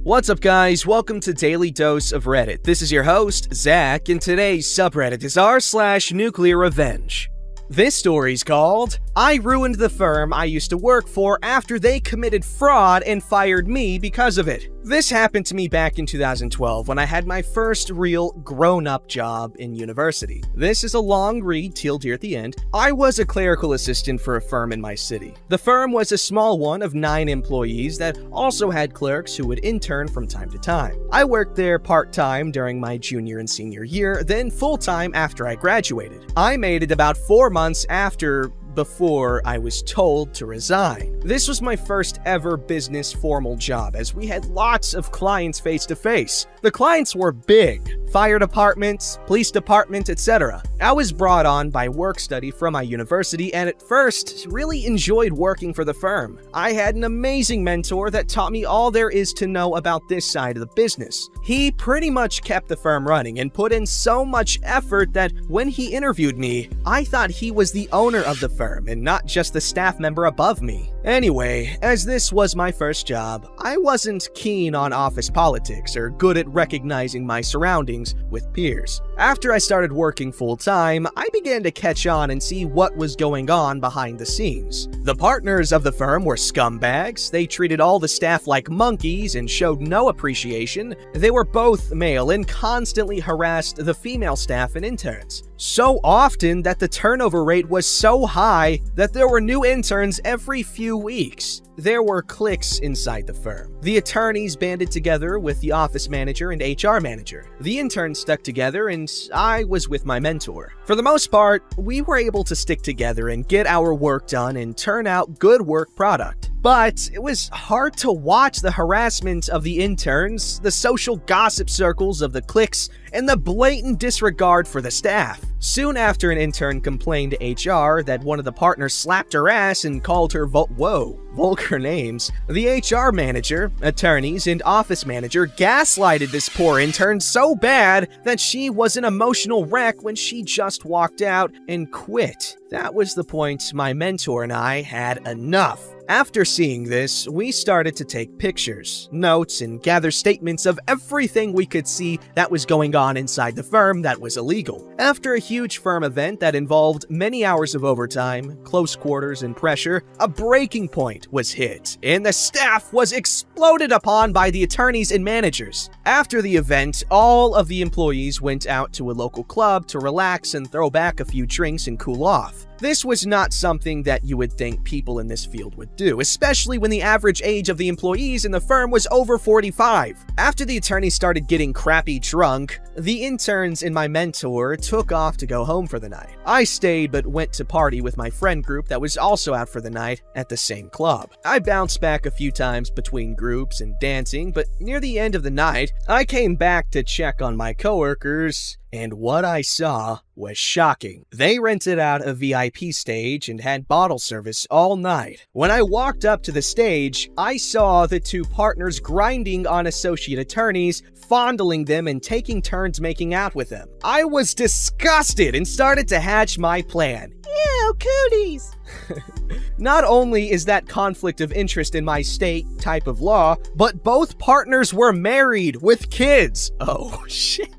What's up, guys? Welcome to Daily Dose of Reddit. This is your host, Zach, and today's subreddit is r/NuclearRevenge. This story's called, I ruined the firm I used to work for after they committed fraud and fired me because of it. This happened to me back in 2012 when I had my first real grown-up job in university. This is a long read, teal deer at the end. I was a clerical assistant for a firm in my city. The firm was a small one of 9 employees that also had clerks who would intern from time to time. I worked there part-time during my junior and senior year, then full-time after I graduated. I made it about 4 months before I was told to resign. This was my first ever business formal job, as we had lots of clients face to face. The clients were big: fire departments, police department, etc. I was brought on by work study from my university and at first really enjoyed working for the firm. I had an amazing mentor that taught me all there is to know about this side of the business. He pretty much kept the firm running and put in so much effort that when he interviewed me, I thought he was the owner of the firm and not just the staff member above me. Anyway, as this was my first job, I wasn't keen on office politics or good at recognizing my surroundings with peers. After I started working full-time, I began to catch on and see what was going on behind the scenes. The partners of the firm were scumbags. They treated all the staff like monkeys and showed no appreciation. They were both male and constantly harassed the female staff and interns. So often that the turnover rate was so high that there were new interns every few weeks. There were cliques inside the firm. The attorneys banded together with the office manager and HR manager. The interns stuck together and I was with my mentor. For the most part, we were able to stick together and get our work done and turn out good work product. But it was hard to watch the harassment of the interns, the social gossip circles of the cliques, and the blatant disregard for the staff. Soon after, an intern complained to HR that one of the partners slapped her ass and called her vulgar names. The HR manager, attorneys, and office manager gaslighted this poor intern so bad that she was an emotional wreck when she just walked out and quit. That was the point my mentor and I had enough. After seeing this, we started to take pictures, notes, and gather statements of everything we could see that was going on inside the firm that was illegal. After a huge firm event that involved many hours of overtime, close quarters, and pressure, a breaking point was hit, and the staff was exploded upon by the attorneys and managers. After the event, all of the employees went out to a local club to relax and throw back a few drinks and cool off. This was not something that you would think people in this field would do, especially when the average age of the employees in the firm was over 45. After the attorneys started getting crappy drunk, the interns and my mentor took off to go home for the night. I stayed but went to party with my friend group that was also out for the night at the same club. I bounced back a few times between groups and dancing, but near the end of the night, I came back to check on my coworkers, and what I saw was shocking. They rented out a VIP stage and had bottle service all night. When I walked up to the stage, I saw the 2 partners grinding on associate attorneys, fondling them and taking turns making out with them. I was disgusted and started to hatch my plan. Ew, cooties! Not only is that conflict of interest in my state type of law, but both partners were married with kids. Oh, shit.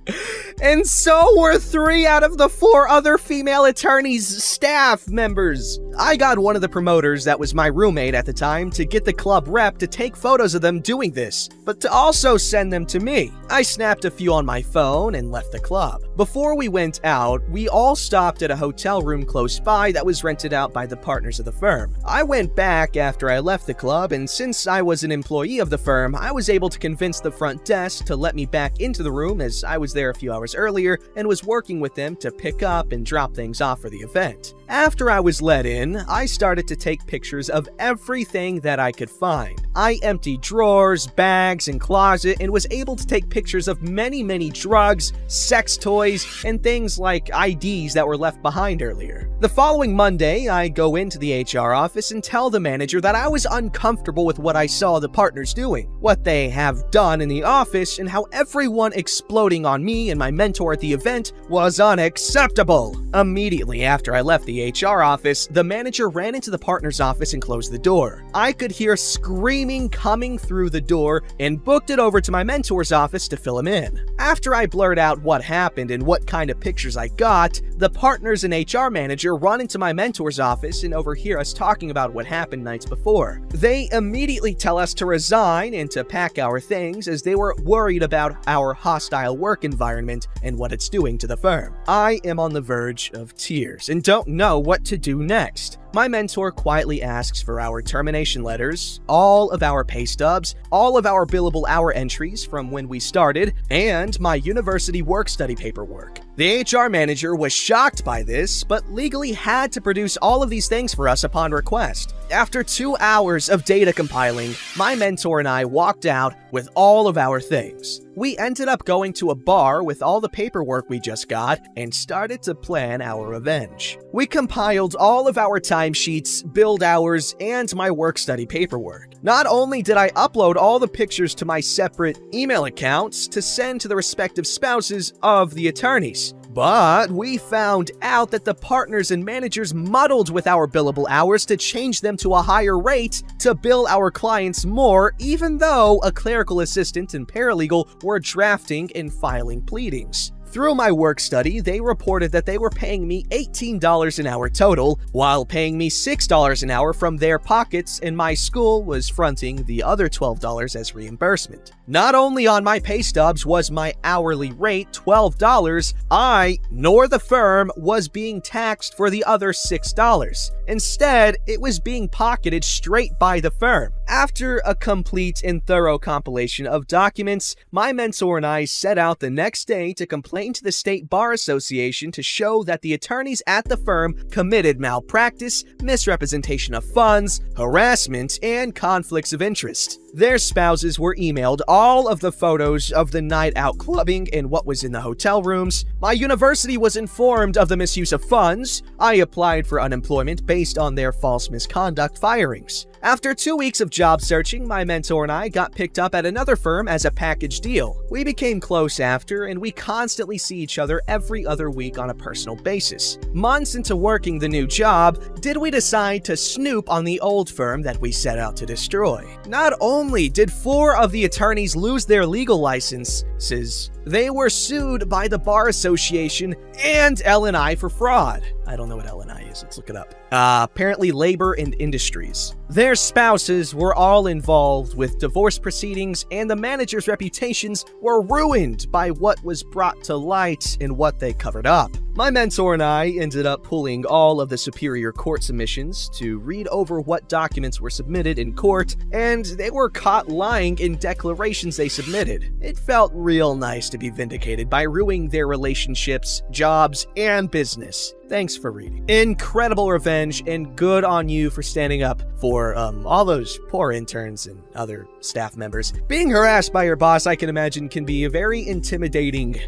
And so were 3 out of the 4 other female attorneys' staff members. I got one of the promoters that was my roommate at the time to get the club rep to take photos of them doing this, but to also send them to me. I snapped a few on my phone and left the club. Before we went out, we all stopped at a hotel room close by that was rented out by the partners of the firm. I went back after I left the club, and since I was an employee of the firm, I was able to convince the front desk to let me back into the room as I was there a few hours earlier and was working with them to pick up and drop things off for the event. After I was let in, I started to take pictures of everything that I could find. I emptied drawers, bags, and closet and was able to take pictures of many drugs, sex toys, and things like IDs that were left behind earlier. The following Monday, I go into the HR office and tell the manager that I was uncomfortable with what I saw the partners doing, what they have done in the office, and how everyone exploding on me and my mentor at the event was unacceptable. Immediately after I left the HR office, the manager ran into the partner's office and closed the door. I could hear screaming coming through the door and booked it over to my mentor's office to fill him in. After I blurred out what happened and what kind of pictures I got, the partners and HR manager run into my mentor's office and overhear us talking about what happened nights before. They immediately tell us to resign and to pack our things as they were worried about our hostile work environment and what it's doing to the firm. I am on the verge of tears and don't know what to do next. My mentor quietly asks for our termination letters, all of our pay stubs, all of our billable hour entries from when we started, and my university work-study paperwork. The HR manager was shocked by this, but legally had to produce all of these things for us upon request. After 2 hours of data compiling, my mentor and I walked out with all of our things. We ended up going to a bar with all the paperwork we just got and started to plan our revenge. We compiled all of our timesheets, billed hours, and my work-study paperwork. Not only did I upload all the pictures to my separate email accounts to send to the respective spouses of the attorneys, but we found out that the partners and managers muddled with our billable hours to change them to a higher rate to bill our clients more, even though a clerical assistant and paralegal were drafting and filing pleadings. Through my work study, they reported that they were paying me $18 an hour total, while paying me $6 an hour from their pockets, and my school was fronting the other $12 as reimbursement. Not only on my pay stubs was my hourly rate $12, I, nor the firm, was being taxed for the other $6. Instead, it was being pocketed straight by the firm. After a complete and thorough compilation of documents, my mentor and I set out the next day to complain to the State Bar Association to show that the attorneys at the firm committed malpractice, misrepresentation of funds, harassment, and conflicts of interest. Their spouses were emailed all of the photos of the night out clubbing and what was in the hotel rooms. My university was informed of the misuse of funds. I applied for unemployment based on their false misconduct firings. After 2 weeks of job searching, my mentor and I got picked up at another firm as a package deal. We became close after, and we constantly see each other every other week on a personal basis. Months into working the new job, did we decide to snoop on the old firm that we set out to destroy. Not only did 4 of the attorneys lose their legal licenses, they were sued by the Bar Association and L&I for fraud. I don't know what L&I is, let's look it up. Apparently Labor and Industries. Their spouses were all involved with divorce proceedings, and the managers' reputations were ruined by what was brought to light and what they covered up. My mentor and I ended up pulling all of the Superior Court submissions to read over what documents were submitted in court, and they were caught lying in declarations they submitted. It felt real nice to be vindicated by ruining their relationships, jobs, and business. Thanks for reading. Incredible revenge, and good on you for standing up for all those poor interns and other staff members. Being harassed by your boss, I can imagine, can be a very intimidating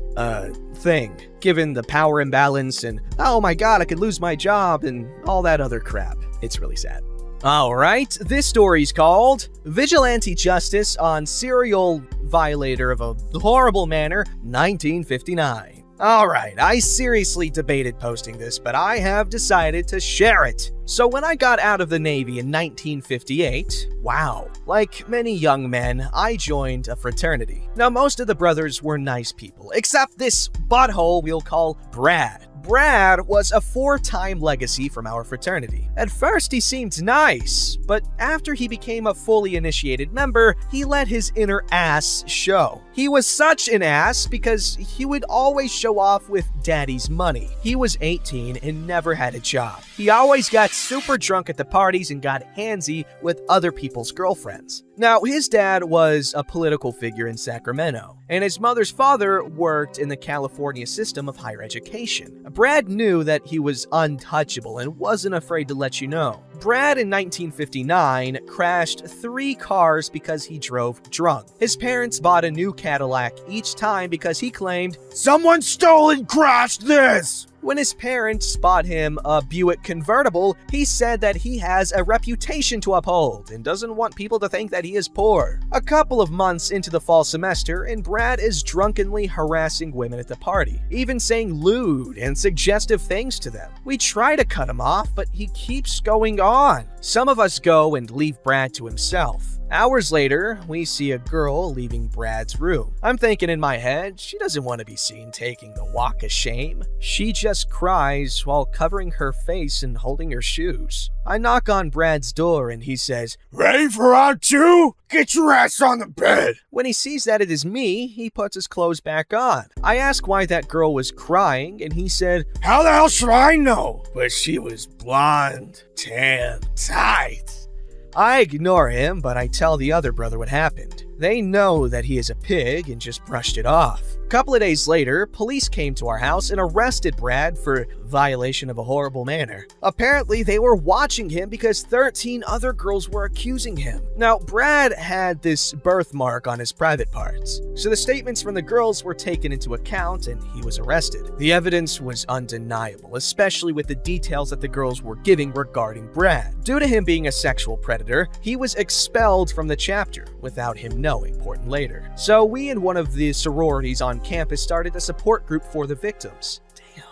thing, given the power imbalance and, oh my god, I could lose my job and all that other crap. It's really sad. Alright, this story's called Vigilante Justice on Serial Violator of a Horrible Manner, 1959. Alright, I seriously debated posting this, but I have decided to share it. So when I got out of the Navy in 1958, wow, like many young men, I joined a fraternity. Now most of the brothers were nice people, except this butthole we'll call Brad. Brad was a 4-time legacy from our fraternity. At first, he seemed nice, but after he became a fully initiated member, he let his inner ass show. He was such an ass because he would always show off with daddy's money. He was 18 and never had a job. He always got super drunk at the parties and got handsy with other people's girlfriends. Now, his dad was a political figure in Sacramento, and his mother's father worked in the California system of higher education. Brad knew that he was untouchable and wasn't afraid to let you know. Brad in 1959 crashed 3 cars because he drove drunk. His parents bought a new Cadillac each time because he claimed, "Someone stole and crashed this!" When his parents bought him a Buick convertible, he said that he has a reputation to uphold and doesn't want people to think that he is poor. A couple of months into the fall semester, and Brad is drunkenly harassing women at the party, even saying lewd and suggestive things to them. We try to cut him off, but he keeps going on. Some of us go and leave Brad to himself. Hours later, we see a girl leaving Brad's room. I'm thinking in my head, she doesn't want to be seen taking the walk of shame. She just cries while covering her face and holding her shoes. I knock on Brad's door and he says, "Ready for round 2? Get your ass on the bed." When he sees that it is me, he puts his clothes back on. I ask why that girl was crying and he said, "How the hell should I know? But she was blonde, tan, tight." I ignore him, but I tell the other brother what happened. They know that he is a pig and just brushed it off. A couple of days later, police came to our house and arrested Brad for violation of a horrible manner. Apparently, they were watching him because 13 other girls were accusing him. Now, Brad had this birthmark on his private parts, so the statements from the girls were taken into account and he was arrested. The evidence was undeniable, especially with the details that the girls were giving regarding Brad. Due to him being a sexual predator, he was expelled from the chapter without him knowing, important later. So we and one of the sororities on campus started a support group for the victims.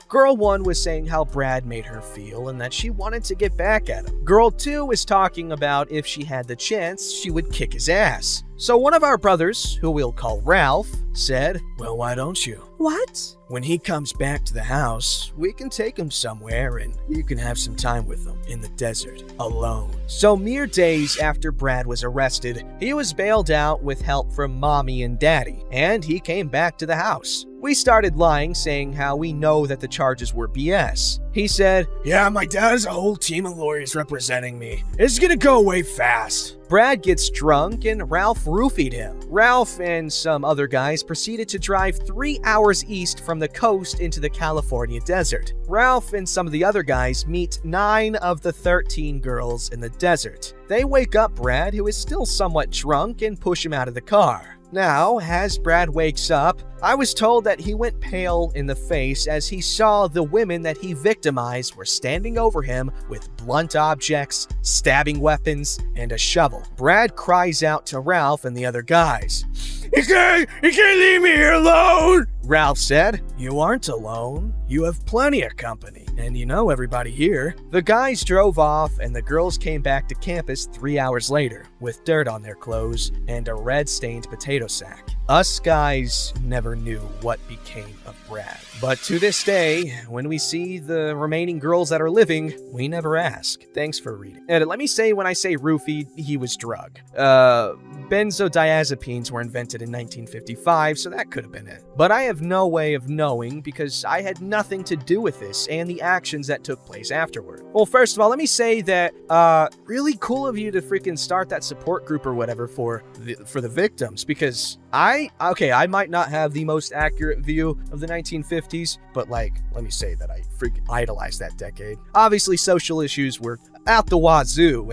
Girl 1 was saying how Brad made her feel and that she wanted to get back at him. Girl 2 was talking about if she had the chance, she would kick his ass. So one of our brothers, who we'll call Ralph, said, "Well, why don't you? What? When he comes back to the house, we can take him somewhere and you can have some time with him in the desert, alone." So mere days after Brad was arrested, he was bailed out with help from mommy and daddy, and he came back to the house. We started lying, saying how we know that the charges were BS. He said, "Yeah, my dad has a whole team of lawyers representing me. It's gonna go away fast." Brad gets drunk and Ralph roofied him. Ralph and some other guys proceeded to drive 3 hours east from the coast into the California desert. Ralph and some of the other guys meet 9 of the 13 girls in the desert. They wake up Brad, who is still somewhat drunk, and push him out of the car. Now, as Brad wakes up, I was told that he went pale in the face as he saw the women that he victimized were standing over him with blunt objects, stabbing weapons, and a shovel. Brad cries out to Ralph and the other guys. You can't leave me here alone!" Ralph said, "You aren't alone. You have plenty of company, and you know everybody here." The guys drove off, and the girls came back to campus 3 hours later with dirt on their clothes and a red-stained potato sack. Us guys never knew what became of Brad. But to this day, when we see the remaining girls that are living, we never ask. Thanks for reading. And let me say, when I say roofied, he was drugged. Benzodiazepines were invented in 1955, so that could have been it. But I have no way of knowing because I had nothing to do with this and the actions that took place afterward. Well, first of all, let me say that, really cool of you to freaking start that support group or whatever for the victims, because I might not have the most accurate view of the 1950s, but like, let me say that I freaking idolized that decade. Obviously, social issues were out the wazoo,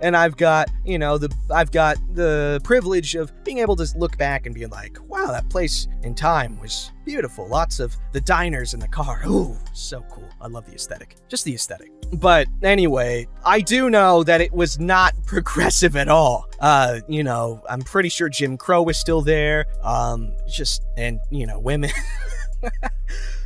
and I've got the privilege of being able to look back and be like, wow, that place in time was beautiful. Lots of the diners in the car. Ooh, so cool. I love the aesthetic. Just the aesthetic. But anyway, I do know that it was not progressive at all. I'm pretty sure Jim Crow was still there. Women.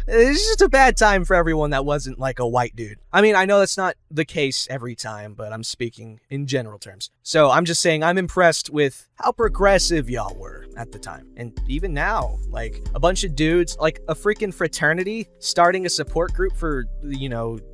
It's just a bad time for everyone that wasn't like a white dude. I mean, I know that's not the case every time, but I'm speaking in general terms. So I'm just saying I'm impressed with how progressive y'all were at the time. And even now, like a bunch of dudes, like a freaking fraternity starting a support group for,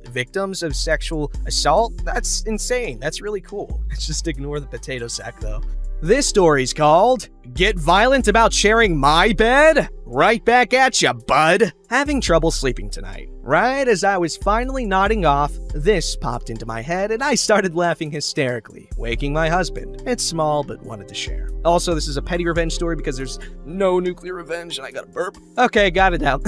victims of sexual assault. That's insane. That's really cool. Just ignore the potato sack though. This story's called Get Violent About Sharing My Bed? Right back at ya, bud. Having trouble sleeping tonight. Right as I was finally nodding off, this popped into my head and I started laughing hysterically, waking my husband. It's small, but wanted to share. Also, this is a petty revenge story because there's no nuclear revenge and I got a burp. Okay, got it out.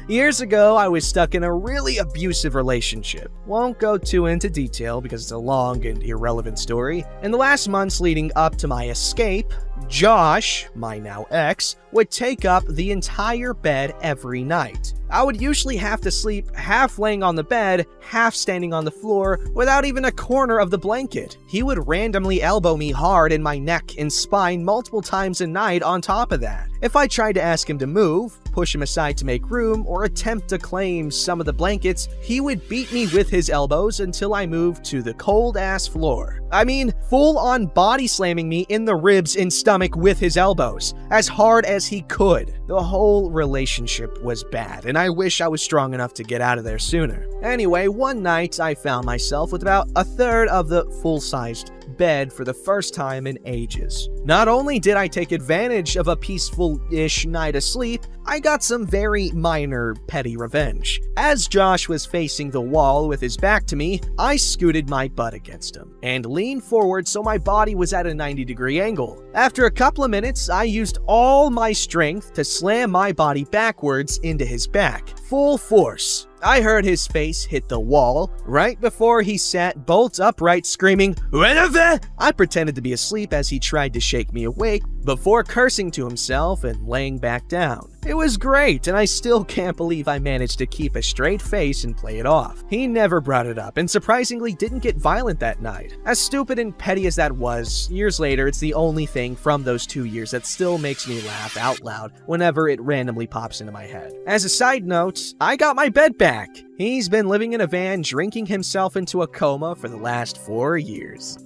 Years ago, I was stuck in a really abusive relationship. Won't go too into detail because it's a long and irrelevant story. In the last months leading up to my escape, Josh, my now ex, would take up the entire bed every night. I would usually have to sleep half laying on the bed, half standing on the floor, without even a corner of the blanket. He would randomly elbow me hard in my neck and spine multiple times a night on top of that. If I tried to ask him to move, push him aside to make room, or attempt to claim some of the blankets, he would beat me with his elbows until I moved to the cold-ass floor. I mean, full-on body slamming me in the ribs and stomach with his elbows, as hard as he could. The whole relationship was bad, and I wish I was strong enough to get out of there sooner. Anyway, one night I found myself with about a third of the full-sized bed for the first time in ages. Not only did I take advantage of a peaceful-ish night of sleep, I got some very minor petty revenge. As Josh was facing the wall with his back to me, I scooted my butt against him and leaned forward so my body was at a 90-degree angle. After a couple of minutes, I used all my strength to slam my body backwards into his back, full force. I heard his face hit the wall right before he sat bolt upright screaming, "Whatever!" I pretended to be asleep as he tried to shake me awake before cursing to himself and laying back down. It was great, and I still can't believe I managed to keep a straight face and play it off. He never brought it up, and surprisingly didn't get violent that night. As stupid and petty as that was, years later it's the only thing from those 2 years that still makes me laugh out loud whenever it randomly pops into my head. As a side note, I got my bed back. He's been living in a van drinking himself into a coma for the last 4 years.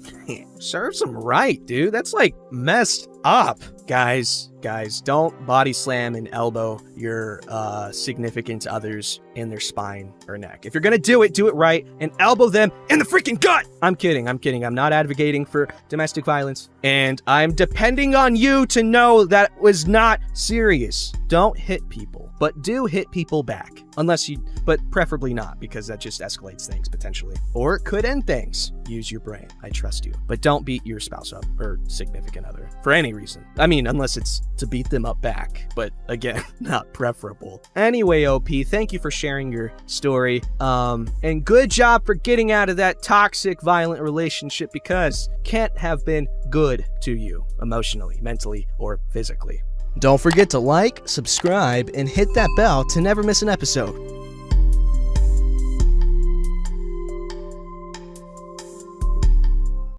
Serves him right, dude. That's like messed up. Guys, don't body slam and elbow your significant others in their spine or neck. If you're gonna do it right and elbow them in the freaking gut! I'm kidding. I'm not advocating for domestic violence. And I'm depending on you to know that was not serious. Don't hit people, but do hit people back. But preferably not, because that just escalates things potentially. Or it could end things. Use your brain. I trust you. But don't beat your spouse up or significant other for any reason. I mean, unless it's to beat them up back. But again, not preferable. Anyway, OP, thank you for sharing your story. And good job for getting out of that toxic, violent relationship, because can't have been good to you emotionally, mentally, or physically. Don't forget to like, subscribe, and hit that bell to never miss an episode.